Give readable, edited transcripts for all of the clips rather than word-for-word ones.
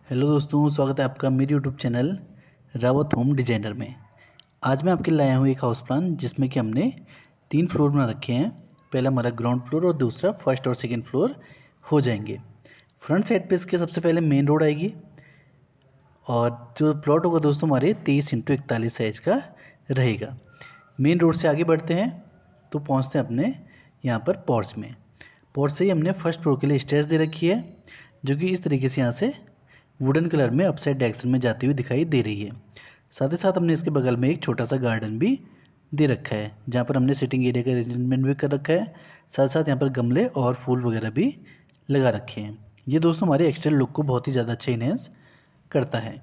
Hello दोस्तों, स्वागत है आपका मेरे YouTube channel Rawat home designer में। आज मैं आपके लिए लाया हूँ एक हाउस प्लान जिसमें कि हमने 3 फ्लोर बना रखे हैं। पहला हमारा ग्राउंड फ्लोर और दूसरा फर्स्ट और सेकंड फ्लोर हो जाएंगे। फ्रंट साइड पे इसके सबसे पहले मेन रोड आएगी और जो प्लॉट होगा दोस्तों हमारे 23x41 साइज का रहेगा। मेन रोड से आगे बढ़ते हैं तो पहुँचते हैं अपने यहाँ पर पोर्च में। पोर्च से ही हमने फर्स्ट फ्लोर के लिए स्टेयर्स दे रखी है जो कि इस तरीके से यहाँ से वुडन कलर में अपसाइड डायरेक्शन में जाती हुई दिखाई दे रही है। साथ ही साथ हमने इसके बगल में एक छोटा सा गार्डन भी दे रखा है जहाँ पर हमने सिटिंग एरिया का अरेंजमेंट भी कर रखा है। साथ साथ यहाँ पर गमले और फूल वगैरह भी लगा रखे हैं। ये दोस्तों हमारे एक्सटर्नल लुक को बहुत ही ज़्यादा अच्छा इन्हेंस करता है।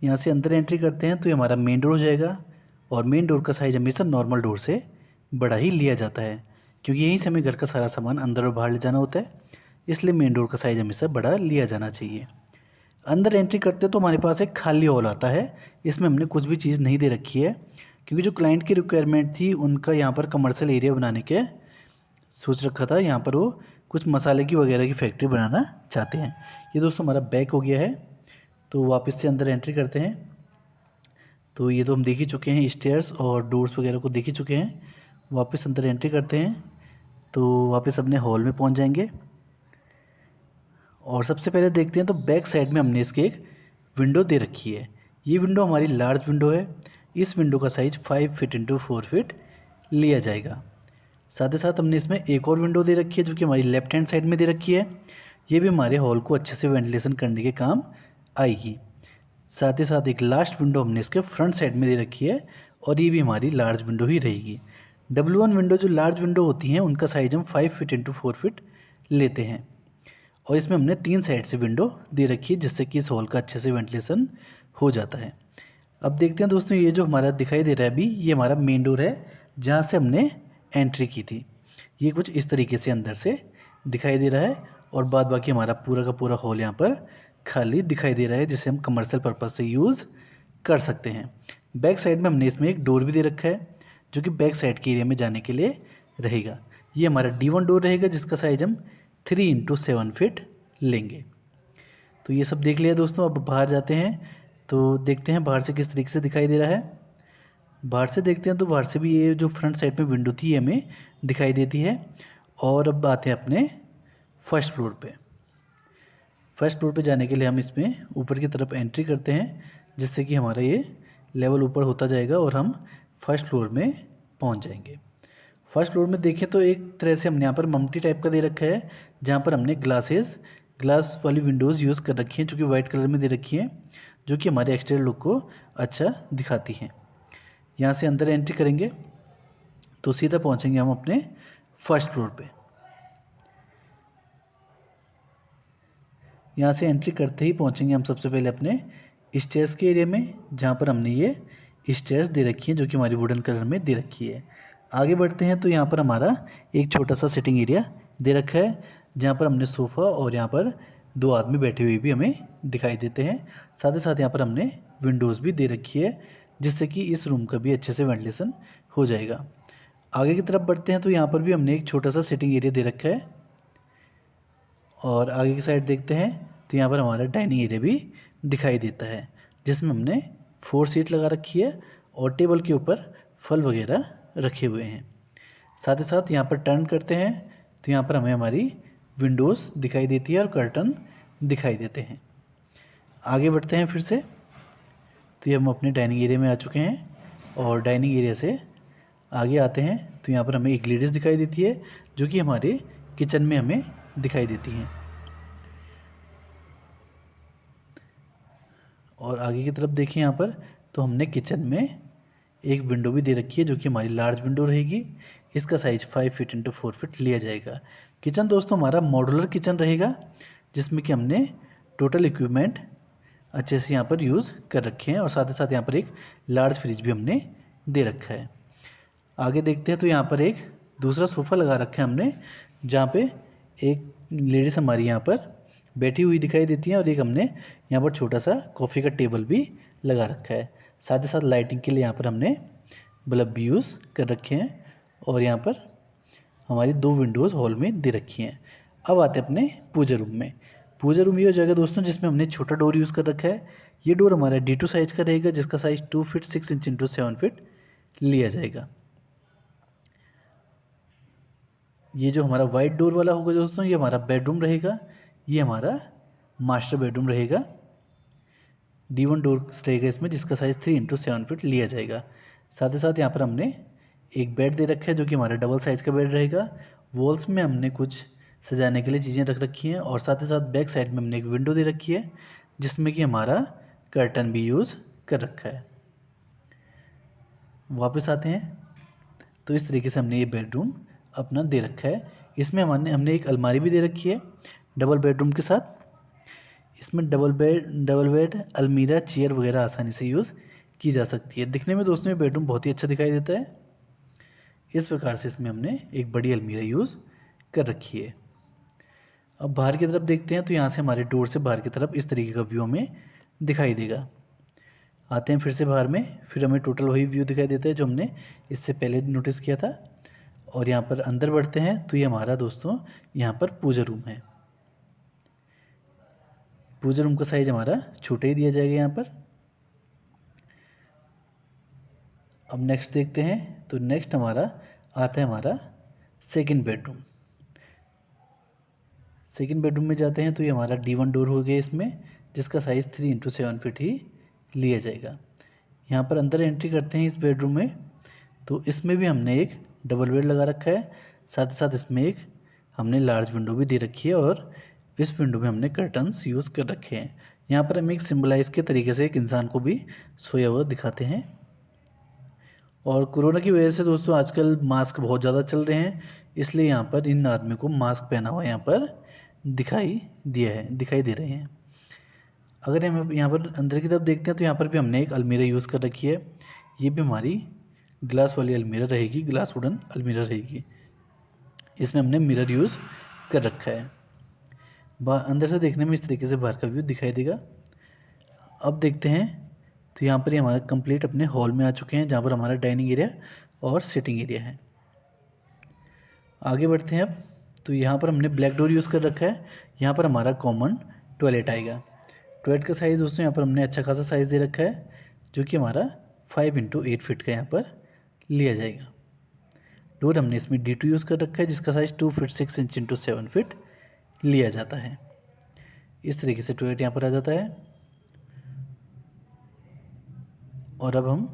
यहाँ से अंदर एंट्री करते हैं तो ये हमारा मेन डोर हो जाएगा और मेन डोर का साइज़ हमेशा नॉर्मल डोर से बड़ा ही लिया जाता है क्योंकि यहीं से हमें घर का सारा सामान अंदर और बाहर ले जाना होता है, इसलिए मेन डोर का साइज़ हमेशा बड़ा लिया जाना चाहिए। अंदर एंट्री करते तो हमारे पास एक खाली हॉल आता है। इसमें हमने कुछ भी चीज़ नहीं दे रखी है क्योंकि जो क्लाइंट की रिक्वायरमेंट थी उनका यहाँ पर कमर्शियल एरिया बनाने के सोच रखा था। यहाँ पर वो कुछ मसाले की वगैरह की फैक्ट्री बनाना चाहते हैं। ये दोस्तों हमारा बैक हो गया है तो वापस से अंदर एंट्री करते हैं। तो ये तो हम देख ही चुके हैं, स्टेयर्स और डोर्स वगैरह को देख ही चुके हैं। वापस अंदर एंट्री करते हैं तो वापस अपने हॉल में पहुँच जाएंगे और सबसे पहले देखते हैं तो बैक साइड में हमने इसके एक विंडो दे रखी है। ये विंडो हमारी लार्ज विंडो है। इस विंडो का साइज 5 फीट इंटू 4 फीट लिया जाएगा। साथ ही साथ हमने इसमें एक और विंडो दे रखी है जो कि हमारी लेफ्ट हैंड साइड में दे रखी है। ये भी हमारे हॉल को अच्छे से वेंटिलेशन करने के काम आएगी। साथ ही साथ एक लास्ट विंडो हमने इसके फ्रंट साइड में दे रखी है और ये भी हमारी लार्ज विंडो ही रहेगी। W1 विंडो जो लार्ज विंडो होती हैं उनका साइज हम 5 फीट इंटू 4 फीट लेते हैं और इसमें हमने 3 साइड से विंडो दे रखी है जिससे कि इस हॉल का अच्छे से वेंटिलेशन हो जाता है। अब देखते हैं दोस्तों, ये जो हमारा दिखाई दे रहा है अभी, ये हमारा मेन डोर है जहाँ से हमने एंट्री की थी। ये कुछ इस तरीके से अंदर से दिखाई दे रहा है और बाद बाकी हमारा पूरा का पूरा हॉल यहाँ पर खाली दिखाई दे रहा है जिसे हम कमर्शियल पर्पज़ से यूज़ कर सकते हैं। बैक साइड में हमने इसमें एक डोर भी दे रखा है जो कि बैक साइड के एरिया में जाने के लिए रहेगा। ये हमारा D1 डोर रहेगा जिसका साइज हम 3 इंटू 7 फीट लेंगे। तो ये सब देख लिया दोस्तों। अब बाहर जाते हैं तो देखते हैं बाहर से किस तरीके से दिखाई दे रहा है। बाहर से देखते हैं तो बाहर से भी ये जो फ्रंट साइड में विंडो थी ये हमें दिखाई देती है। और अब आते हैं अपने फर्स्ट फ्लोर पे। फर्स्ट फ्लोर पे जाने के लिए हम इसमें ऊपर की तरफ एंट्री करते हैं जिससे कि हमारा ये लेवल ऊपर होता जाएगा और हम फर्स्ट फ्लोर में पहुंच जाएंगे। फर्स्ट फ्लोर में देखें तो एक तरह से हमने यहाँ पर मम्टी टाइप का दे रखा है जहाँ पर हमने ग्लास वाली विंडोज़ यूज़ कर रखी हैं जो कि वाइट कलर में दे रखी हैं जो कि हमारे एक्सटीरियर लुक को अच्छा दिखाती हैं। यहाँ से अंदर एंट्री करेंगे तो सीधा पहुँचेंगे हम अपने फर्स्ट फ्लोर पे। यहाँ से एंट्री करते ही पहुँचेंगे हम सबसे पहले अपने स्टेयर्स के एरिया में जहाँ पर हमने ये स्टेयर्स दे रखी हैं जो कि हमारी वुडन कलर में दे रखी है। आगे बढ़ते हैं तो यहाँ पर हमारा एक छोटा सा सिटिंग एरिया दे रखा है जहाँ पर हमने सोफ़ा और यहाँ पर 2 आदमी बैठे हुए भी हमें दिखाई देते हैं। साथ ही साथ यहाँ पर हमने विंडोज़ भी दे रखी है जिससे कि इस रूम का भी अच्छे से वेंटिलेशन हो जाएगा। आगे की तरफ बढ़ते हैं तो यहाँ पर भी हमने एक छोटा सा सिटिंग एरिया दे रखा है और आगे की साइड देखते हैं तो यहाँ पर हमारा डाइनिंग एरिया भी दिखाई देता है जिसमें हमने 4 सीट लगा रखी है और टेबल के ऊपर फल वगैरह रखे हुए हैं। साथ ही साथ यहाँ पर टर्न करते हैं तो यहाँ पर हमें हमारी विंडोज़ दिखाई देती है और कर्टन दिखाई देते हैं। आगे बढ़ते हैं फिर से तो ये हम अपने डाइनिंग एरिया में आ चुके हैं और डाइनिंग एरिया से आगे आते हैं तो यहाँ पर हमें एक लेडीज़ दिखाई देती है जो कि हमारे किचन में हमें दिखाई देती हैं। और आगे की तरफ देखिए यहाँ पर तो हमने किचन में एक विंडो भी दे रखी है जो कि हमारी लार्ज विंडो रहेगी। इसका साइज़ 5 फीट इंटू 4 फीट लिया जाएगा। किचन दोस्तों हमारा मॉड्यूलर किचन रहेगा जिसमें कि हमने टोटल इक्विपमेंट अच्छे से यहाँ पर यूज़ कर रखे हैं और साथ ही साथ यहाँ पर एक लार्ज फ्रिज भी हमने दे रखा है। आगे देखते हैं तो यहाँ पर एक दूसरा सोफ़ा लगा रखा है हमने जहाँ पे एक लेडीज़ हमारी यहाँ पर बैठी हुई दिखाई देती है और एक हमने यहाँ पर छोटा सा कॉफ़ी का टेबल भी लगा रखा है। साथ ही साथ लाइटिंग के लिए यहाँ पर हमने बल्ब भी यूज़ कर रखे हैं और यहाँ पर हमारी 2 विंडोज़ हॉल में दे रखी हैं। अब आते हैं अपने पूजा रूम में। पूजा रूम ये हो जाएगा दोस्तों जिसमें हमने छोटा डोर यूज़ कर रखा है। ये डोर हमारा D2 साइज़ का रहेगा जिसका size 2 feet 6 inch into 7 feet लिया जाएगा। ये जो हमारा वाइट डोर वाला होगा दोस्तों ये हमारा बेडरूम रहेगा, ये हमारा मास्टर बेडरूम रहेगा। D1 डोर रहेगा इसमें जिसका साइज़ 3 इंटू 7 फीट लिया जाएगा। साथ ही साथ यहाँ पर हमने एक बेड दे रखा है जो कि हमारा डबल साइज़ का बेड रहेगा। वॉल्स में हमने कुछ सजाने के लिए चीज़ें रख रखी हैं और साथ ही साथ बैक साइड में हमने एक विंडो दे रखी है जिसमें कि हमारा कर्टन भी यूज़ कर रखा है। वापस आते हैं तो इस तरीके से हमने ये बेडरूम अपना दे रखा है। इसमें हमने एक अलमारी भी दे रखी है डबल बेडरूम के साथ। इसमें डबल बेड अलमीरा चेयर वगैरह आसानी से यूज़ की जा सकती है। दिखने में दोस्तों ये बेडरूम बहुत ही अच्छा दिखाई देता है। इस प्रकार से इसमें हमने एक बड़ी अलमीरा यूज़ कर रखी है। अब बाहर की तरफ देखते हैं तो यहाँ से हमारे डोर से बाहर की तरफ इस तरीके का व्यू हमें दिखाई देगा। आते हैं फिर से बाहर में, फिर हमें टोटल वही व्यू दिखाई देता है जो हमने इससे पहले नोटिस किया था। और यहाँ पर अंदर बढ़ते हैं तो ये हमारा दोस्तों यहाँ पर पूजा रूम है। पूजा रूम का साइज हमारा छोटा ही दिया जाएगा यहाँ पर। अब नेक्स्ट देखते हैं तो नेक्स्ट हमारा आता है हमारा सेकंड बेडरूम। सेकंड बेडरूम में जाते हैं तो ये हमारा D1 डोर हो गया इसमें जिसका साइज़ 3 इंटू 7 फीट ही लिया जाएगा। यहाँ पर अंदर एंट्री करते हैं इस बेडरूम में तो इसमें भी हमने एक डबल बेड लगा रखा है। साथ ही साथ इसमें एक हमने लार्ज विंडो भी दे रखी है और इस विंडो में हमने कर्टन्स यूज़ कर रखे हैं। यहाँ पर हम एक सिम्बलाइज के तरीके से एक इंसान को भी सोया हुआ दिखाते हैं। और कोरोना की वजह से दोस्तों आजकल मास्क बहुत ज़्यादा चल रहे हैं, इसलिए यहाँ पर इन आदमी को मास्क पहना हुआ यहाँ पर दिखाई दे रहे हैं। अगर हम यहाँ पर अंदर की तरफ देखते हैं तो यहाँ पर भी हमने एक अलमीरा यूज़ कर रखी है। ये भी हमारी ग्लास वाली अलमीरा रहेगी, ग्लास वुडन अलमीरा रहेगी। इसमें हमने मिरर यूज़ कर रखा है। अंदर से देखने में इस तरीके से बाहर का व्यू दिखाई देगा। अब देखते हैं तो यहाँ पर ही हमारा कंप्लीट अपने हॉल में आ चुके हैं जहाँ पर हमारा डाइनिंग एरिया और सिटिंग एरिया है। आगे बढ़ते हैं अब तो यहाँ पर हमने ब्लैक डोर यूज़ कर रखा है। यहाँ पर हमारा कॉमन टॉयलेट आएगा। टॉयलेट का साइज़ दोस्तों यहाँ पर हमने अच्छा खासा साइज़ दे रखा है जो कि हमारा 5 इंटू 8 फीट का यहाँ पर लिया जाएगा। डोर हमने इसमें D2 यूज़ कर रखा है जिसका size 2 feet 6 inch into 7 feet लिया जाता है। इस तरीके से टॉयलेट यहाँ पर आ जाता है। और अब हम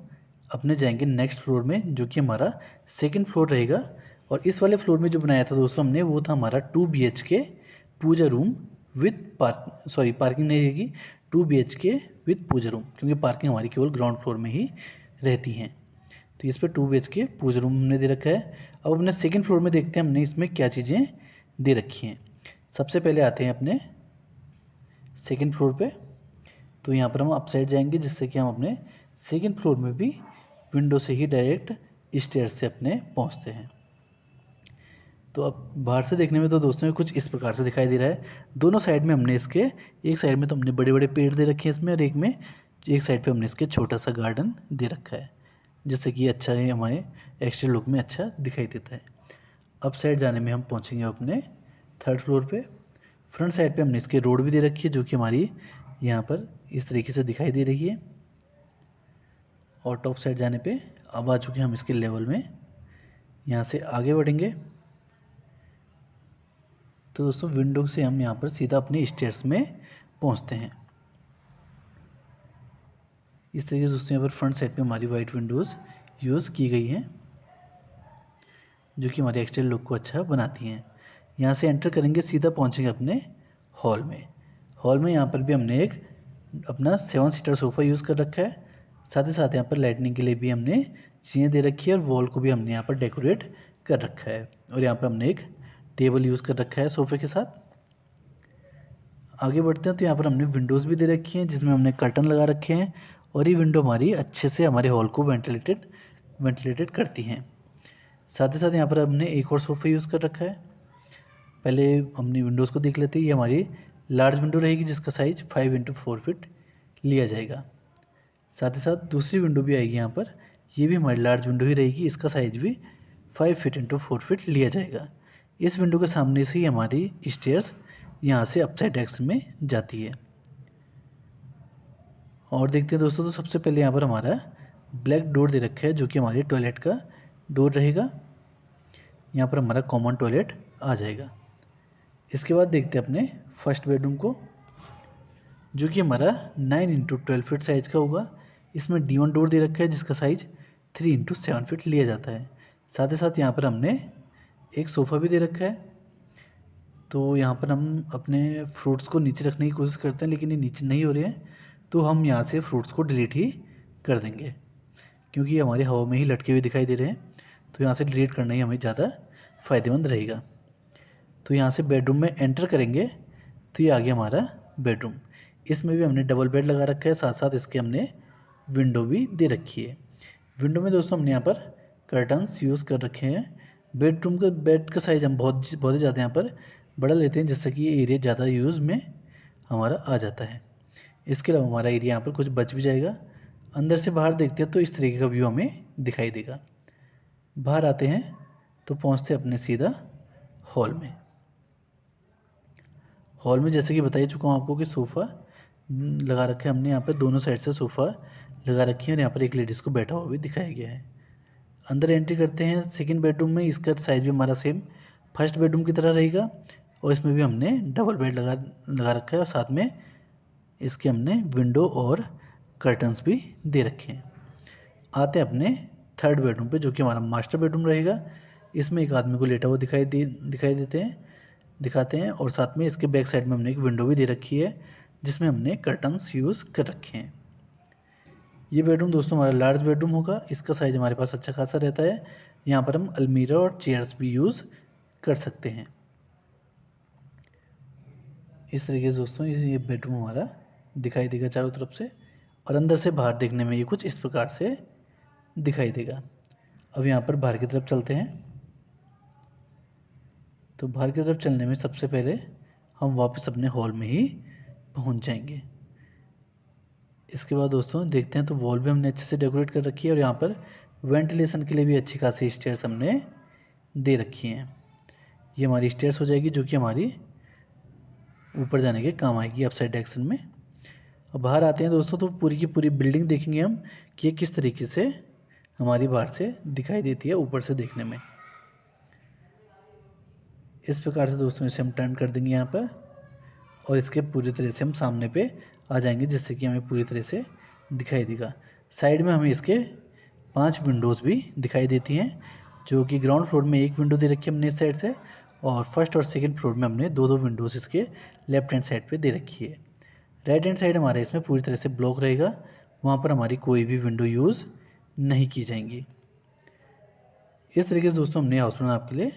अपने जाएंगे नेक्स्ट फ्लोर में जो कि हमारा सेकंड फ्लोर रहेगा। और इस वाले फ्लोर में जो बनाया था दोस्तों हमने वो था हमारा 2 BHK puja room with parking नहीं रहेगी, 2 BHK विद पूजा रूम, क्योंकि पार्किंग हमारी केवल ग्राउंड फ्लोर में ही रहती हैं। तो इस पर 2 BHK पूजा रूम हमने दे रखा है। अब अपने सेकंड फ्लोर में देखते हैं हमने इसमें क्या चीज़ें दे रखी हैं। सबसे पहले आते हैं अपने सेकंड फ्लोर पे। तो यहाँ पर हम अप साइड जाएंगे जिससे कि हम अपने सेकंड फ्लोर में भी विंडो से ही डायरेक्ट स्टेयर्स से अपने पहुँचते हैं। तो अब बाहर से देखने में तो दोस्तों कुछ इस प्रकार से दिखाई दे रहा है। दोनों साइड में हमने इसके एक साइड में तो हमने बड़े बड़े पेड़ दे रखे हैं इसमें और एक साइड पे हमने इसके छोटा सा गार्डन दे रखा है जिससे कि अच्छा है हमारे एक्सट्रा लुक में अच्छा दिखाई देता है। अप साइड जाने में हम पहुंचेंगे अपने थर्ड फ्लोर पे। फ्रंट साइड पे हमने इसके रोड भी दे रखी है जो कि हमारी यहाँ पर इस तरीके से दिखाई दे रही है। और टॉप साइड जाने पे अब आ चुके हैं हम इसके लेवल में। यहाँ से आगे बढ़ेंगे तो दोस्तों विंडो से हम यहाँ पर सीधा अपने स्टेयर्स में पहुँचते हैं। इस तरीके से दोस्तों यहाँ पर फ्रंट साइड पे हमारी वाइट विंडोज़ यूज़ की गई हैं जो कि हमारे एक्सटर्नल लुक को अच्छा बनाती हैं। यहाँ से एंटर करेंगे सीधा पहुँचेंगे अपने हॉल में। हॉल में यहाँ पर भी हमने एक अपना 7 सीटर सोफ़ा यूज़ कर रखा है। साथ ही साथ यहाँ पर लाइटनिंग के लिए भी हमने चीज़ें दे रखी है और वॉल को भी हमने यहाँ पर डेकोरेट कर रखा है। और यहाँ पर हमने एक टेबल यूज़ कर रखा है सोफ़े के साथ। आगे बढ़ते हैं तो यहाँ पर हमने विंडोज़ भी दे रखी हैं जिसमें हमने कर्टन लगा रखे हैं और ये विंडो हमारी अच्छे से हमारे हॉल को वेंटिलेटेड करती हैं। साथ ही साथ यहाँ पर हमने एक और सोफ़ा यूज़ कर रखा है। पहले हमने विंडोज़ को देख लेते हैं। ये हमारी लार्ज विंडो रहेगी जिसका साइज़ 5 इंटू 4 फीट लिया जाएगा। साथ ही साथ दूसरी विंडो भी आएगी यहाँ पर, ये भी हमारी लार्ज विंडो ही रहेगी। इसका साइज़ भी 5 फीट इंटू 4 फीट लिया जाएगा। इस विंडो के सामने से ही हमारी स्टेयर्स यहाँ से अपसाइड डायरेक्शन में जाती है। और देखते हैं दोस्तों, तो सबसे पहले यहाँ पर हमारा ब्लैक डोर दे रखा है जो कि हमारे टॉयलेट का डोर रहेगा। यहाँ पर हमारा कॉमन टॉयलेट आ जाएगा। इसके बाद देखते हैं अपने फर्स्ट बेडरूम को, जो कि हमारा 9x12 फीट साइज़ का होगा। इसमें D1 डोर दे रखा है जिसका साइज़ 3x7 फीट लिया जाता है। साथ ही साथ यहाँ पर हमने एक सोफ़ा भी दे रखा है। तो यहाँ पर हम अपने फ्रूट्स को नीचे रखने की कोशिश करते हैं, लेकिन ये नीचे नहीं हो रहे हैं, तो हम यहाँ से फ्रूट्स को डिलीट ही कर देंगे, क्योंकि ये हमारे हवा में ही लटके हुए दिखाई दे रहे हैं। तो यहाँ से डिलीट करना ही हमें ज़्यादा फ़ायदेमंद रहेगा। तो यहाँ से बेडरूम में एंटर करेंगे तो ये आ गया हमारा बेडरूम। इसमें भी हमने डबल बेड लगा रखा है, साथ साथ इसके हमने विंडो भी दे रखी है। विंडो में दोस्तों हमने यहाँ पर कर्टन्स यूज़ कर रखे हैं। बेडरूम का बेड का साइज़ हम बहुत ही ज़्यादा यहाँ पर बड़ा लेते हैं, जिससे कि ये एरिया ज़्यादा यूज़ में हमारा आ जाता है। इसके अलावा हमारा एरिया यहाँ पर कुछ बच भी जाएगा। अंदर से बाहर देखते हैं तो इस तरीके का व्यू हमें दिखाई देगा। बाहर आते हैं तो पहुँचते अपने सीधा हॉल में। हॉल में जैसे कि बता ही चुका हूँ आपको कि सोफ़ा लगा रखा है हमने। यहाँ पे दोनों साइड से सोफ़ा लगा रखी है और यहाँ पर एक लेडीज़ को बैठा हुआ भी दिखाया गया है। अंदर एंट्री करते हैं सेकंड बेडरूम में। इसका साइज़ भी हमारा सेम फर्स्ट बेडरूम की तरह रहेगा और इसमें भी हमने डबल बेड लगा रखा है और साथ में इसके हमने विंडो और कर्टन्स भी दे रखे हैं। आते हैं अपने थर्ड बेडरूम पे, जो कि हमारा मास्टर बेडरूम रहेगा। इसमें एक आदमी को लेटा हुआ दिखाते हैं और साथ में इसके बैक साइड में हमने एक विंडो भी दे रखी है जिसमें हमने कर्टन्स यूज़ कर रखे हैं। ये बेडरूम दोस्तों हमारा लार्ज बेडरूम होगा। इसका साइज़ हमारे पास अच्छा खासा रहता है। यहाँ पर हम अलमीरा और चेयर्स भी यूज़ कर सकते हैं। इस तरीके से दोस्तों ये बेडरूम हमारा दिखाई देगा चारों तरफ से, और अंदर से बाहर देखने में ये कुछ इस प्रकार से दिखाई देगा। अब यहाँ पर बाहर की तरफ चलते हैं। तो बाहर की तरफ चलने में सबसे पहले हम वापस अपने हॉल में ही पहुँच जाएंगे। इसके बाद दोस्तों देखते हैं तो वॉल भी हमने अच्छे से डेकोरेट कर रखी है और यहाँ पर वेंटिलेशन के लिए भी अच्छी खासी स्टेयर्स हमने दे रखी हैं। ये हमारी स्टेयर्स हो जाएगी जो कि हमारी ऊपर जाने के काम आएगी अपसाइड डायरेक्शन में। अब बाहर आते हैं दोस्तों तो पूरी की पूरी बिल्डिंग देखेंगे हम कि ये किस तरीके से हमारी बाहर से दिखाई देती है ऊपर से देखने में। इस प्रकार से दोस्तों इसे हम टर्न कर देंगे यहाँ पर और इसके पूरी तरह से हम सामने पे आ जाएंगे, जिससे कि हमें पूरी तरह से दिखाई देगा। साइड में हमें इसके 5 विंडोज़ भी दिखाई देती हैं, जो कि ग्राउंड फ्लोर में एक विंडो दे रखी है हमने इस साइड से, और फर्स्ट और सेकंड फ्लोर में हमने 2-2 विंडोज़ इसके लेफ्ट हैंड साइड पे दे रखी है। राइट हैंड साइड हमारे इसमें पूरी तरह से ब्लॉक रहेगा, वहाँ पर हमारी कोई भी विंडो यूज़ नहीं की जाएंगी। इस तरीके से दोस्तों हमने हाउस प्लान आपके लिए